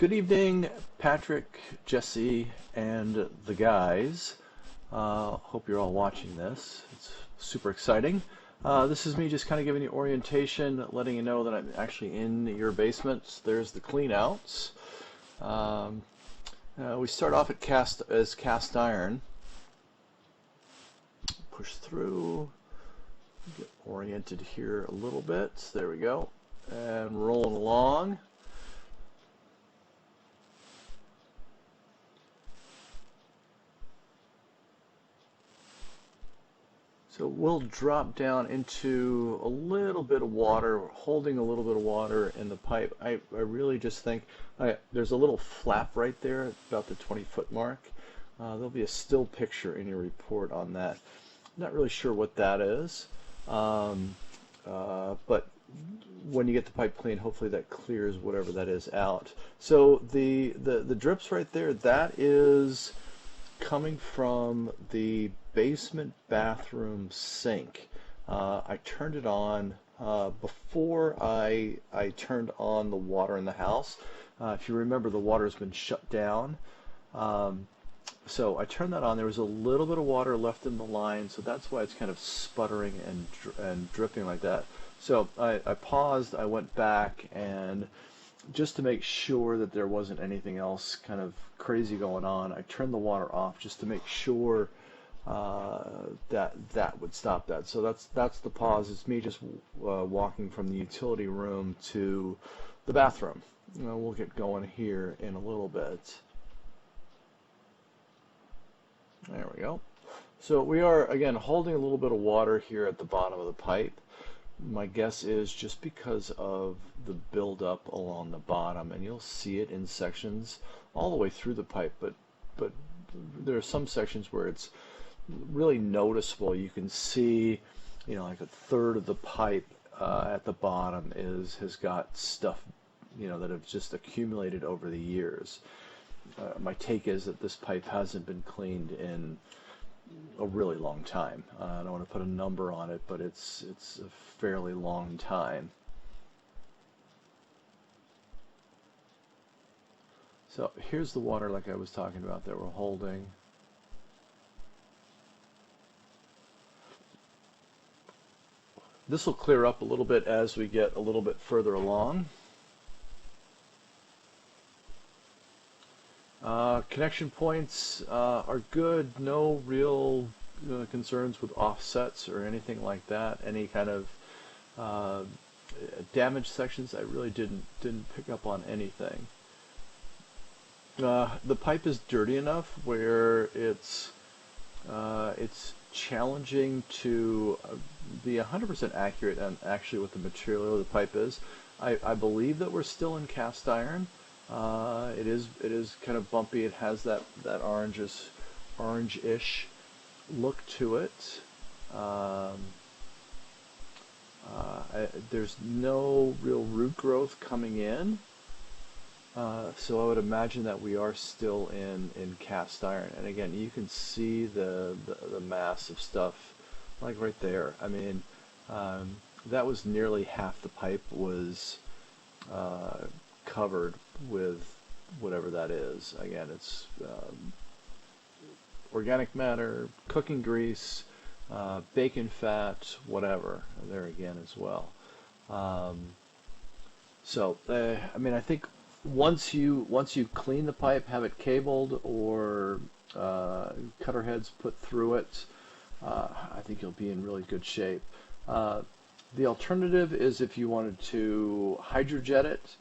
Good evening, Patrick, Jesse, and the guys. Hope you're all watching this. It's super exciting. This is me just kind of giving you orientation, letting you know that I'm actually in your basement. There's the clean outs. We start off as cast iron. Push through, get oriented here a little bit. There we go. And rolling along. So we'll drop down into a little bit of water, holding a little bit of water in the pipe. I really just think there's a little flap right there about the 20-foot mark. There'll be a still picture in your report on that. Not really sure what that is, but when you get the pipe clean, hopefully that clears whatever that is out. So the drips right there, that is coming from the basement bathroom sink. I turned it on before I turned on the water in the house. If you remember, the water's been shut down. So I turned that on. There was a little bit of water left in the line, so that's why it's kind of sputtering and dripping like that. So I paused, I went back, and just to make sure that there wasn't anything else kind of crazy going on, I turned the water off just to make sure that would stop that. So that's the pause. It's me just walking from the utility room to the bathroom. We'll get going here in a little bit. There we go. So we are, again, holding a little bit of water here at the bottom of the pipe. My guess is just because of the buildup along the bottom, and you'll see it in sections all the way through the pipe, but there are some sections where it's really noticeable. You can see, like a third of the pipe at the bottom has got stuff, that have just accumulated over the years. My take is that this pipe hasn't been cleaned in a really long time. I don't want to put a number on it, but it's a fairly long time. So here's the water like I was talking about that we're holding. This will clear up a little bit as we get a little bit further along. Connection points are good. No real concerns with offsets or anything like that. Any kind of damaged sections, I really didn't pick up on anything. The pipe is dirty enough where it's challenging to be 100% accurate and actually what the material of the pipe is. I believe that we're still in cast iron. It is kind of bumpy. It has that orange-ish look to it. There's no real root growth coming in, so I would imagine that we are still in cast iron. And again, you can see the mass of stuff, like right there. I mean, that was nearly half the pipe was covered with whatever that is. Again, it's organic matter, cooking grease, bacon fat, whatever, there again as well. So I mean, I think once you clean the pipe, have it cabled or cutter heads put through it, I think you'll be in really good shape. The alternative is if you wanted to hydrojet it,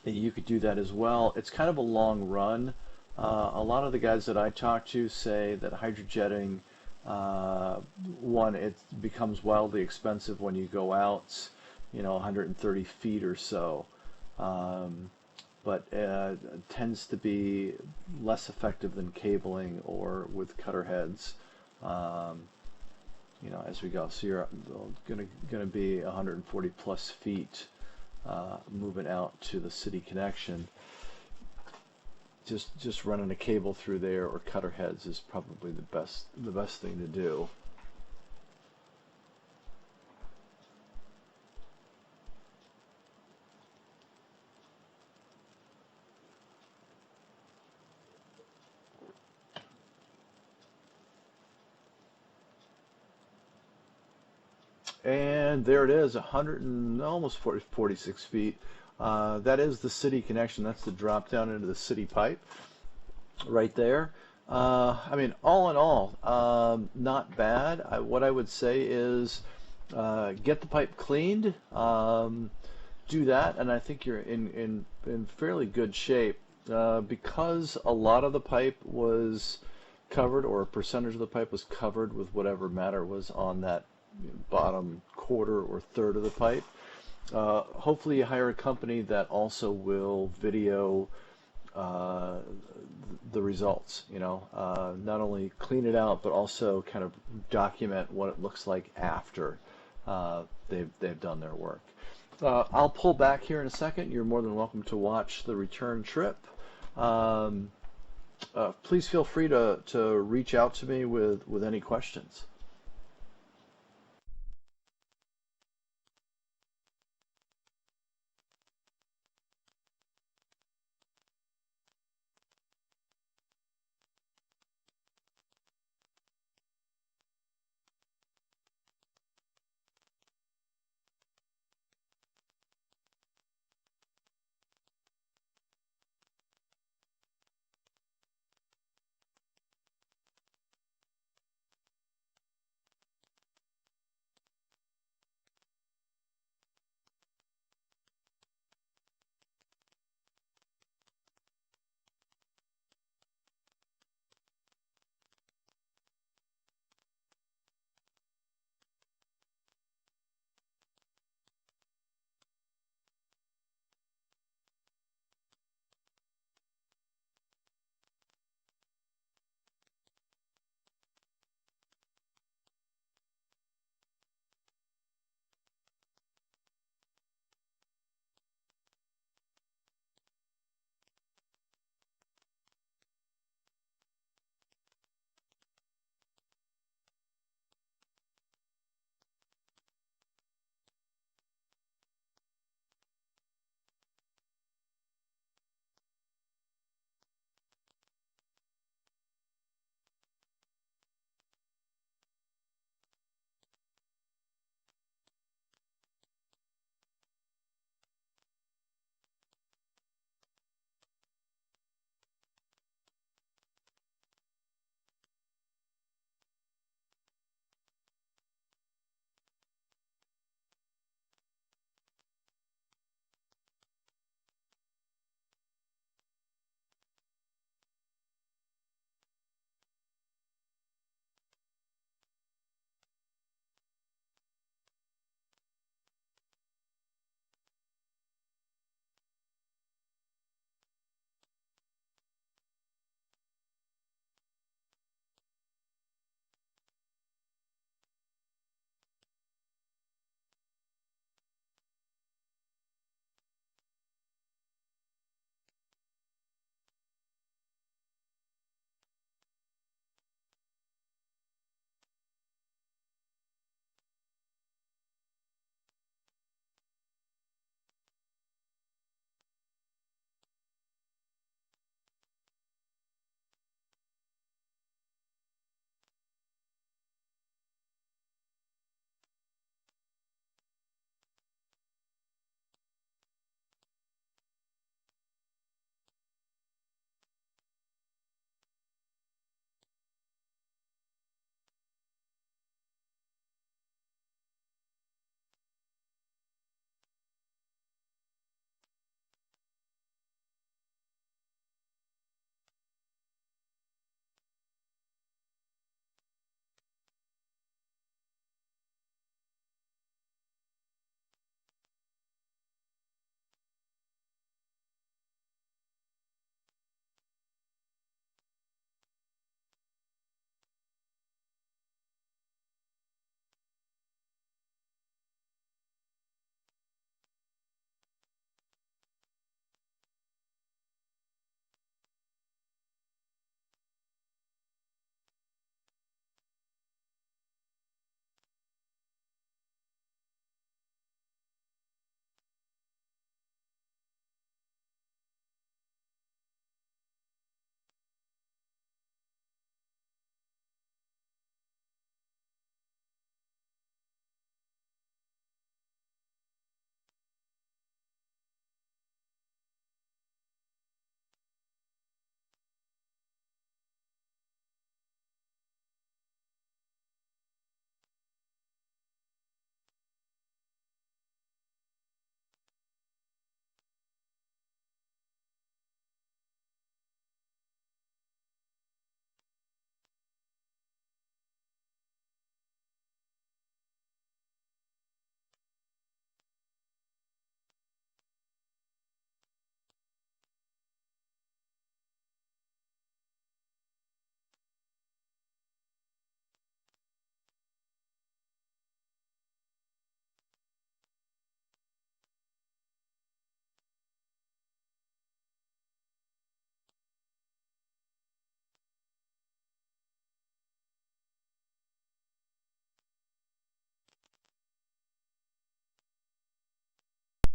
you could do that as well. It's kind of a long run. A lot of the guys that I talk to say that hydrojetting, one, it becomes wildly expensive when you go out, 130 feet or so. But tends to be less effective than cabling or with cutter heads, as we go. So you're gonna be 140 plus feet moving out to the city connection. Just running a cable through there or cutter heads is probably the best thing to do. And there it is, 100 and almost 46 feet. That is the city connection. That's the drop down into the city pipe right there. I mean, all in all, not bad. What I would say is get the pipe cleaned, do that, and I think you're in fairly good shape. Because a lot of the pipe was covered, or a percentage of the pipe was covered with whatever matter was on that bottom quarter or third of the pipe. Hopefully you hire a company that also will video uh, the results, not only clean it out, but also kind of document what it looks like after they've done their work. I'll pull back here in a second. You're more than welcome to watch the return trip. Please feel free to reach out to me with any questions.